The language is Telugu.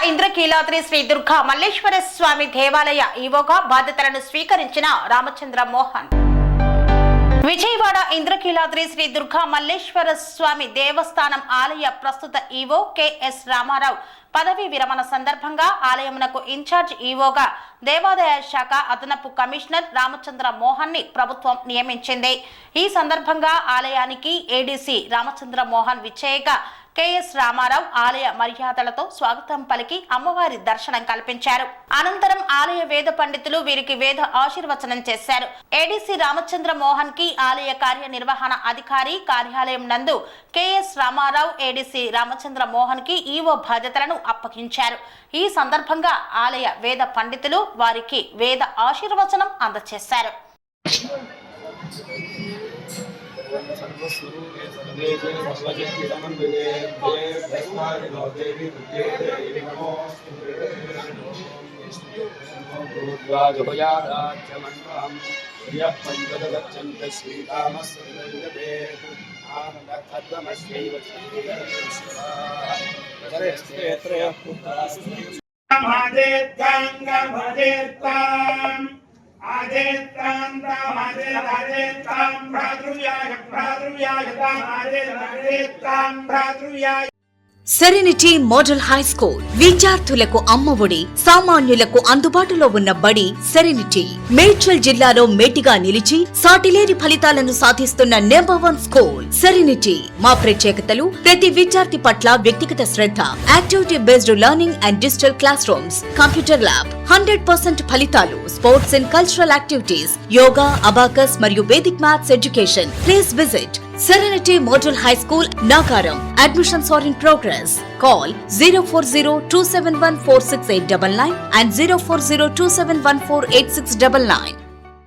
ఇంద్రకీలాద్రి శ్రీ దుర్గా మల్లేశ్వర స్వామి దేవాలయ ఈవోగా బాధ్యతలను స్వీకరించిన రామచంద్ర మోహన్. విజయవాడ ఇంద్రకీలాద్రి శ్రీ దుర్గా మల్లేశ్వర స్వామి దేవస్థానం ఆలయ ప్రస్తుత ఈవో కెఎస్ రామారావు పదవీ విరమణ సందర్భంగా ఆలయమునకు ఇన్ఛార్జ్ ఈవోగా దేవాదాయ శాఖ అదనపు కమిషనర్ రామచంద్ర మోహన్ ని ప్రభుత్వం నియమించింది. ఈ సందర్భంగా ఆలయానికి ఏడీసీ రామచంద్ర మోహన్ విచ్చేయగా కెఎస్ రామారావు ఆలయ మర్యాదలతో స్వాగతం పలికి అమ్మవారి దర్శనం కల్పించారు. అనంతరం ఆలయ వేద పండితులు వీరికి వేద ఆశీర్వచనం చేశారు. ఏడీసీ రామచంద్ర మోహన్ కి ఆలయ కార్యనిర్వహణ అధికారి కార్యాలయం నందు కెఎస్ రామారావు ఏడీసీ రామచంద్ర మోహన్ కి ఈవో బాధ్యతలను అప్పగించారు. ఈ సందర్భంగా ఆలయ వేద పండితులు వారికి వేద ఆశీర్వచనం అందజేశారు. సెరెనిటీ మోడల్ హై స్కూల్ విద్యార్థులకు అమ్మఒడి, సామాన్యులకు అందుబాటులో ఉన్న బడి సెరెనిటీ. మేడ్చల్ జిల్లాలో మేటిగా నిలిచి సాటిలేని ఫలితాలను సాధిస్తున్న నంబర్ 1 స్కూల్ సెరెనిటీ. మా ప్రత్యేకతలు ప్రతి విద్యార్థి పట్ల వ్యక్తిగత శ్రద్ధ, activity based learning and digital classrooms, computer lab, 100% ఫలితాలు, sports and cultural activities, yoga, abacus మరియు Vedic maths education. Please visit Serenity Model High School, Nagaram. Admissions are in progress. Call 040-271-46899 and 040-271-48699.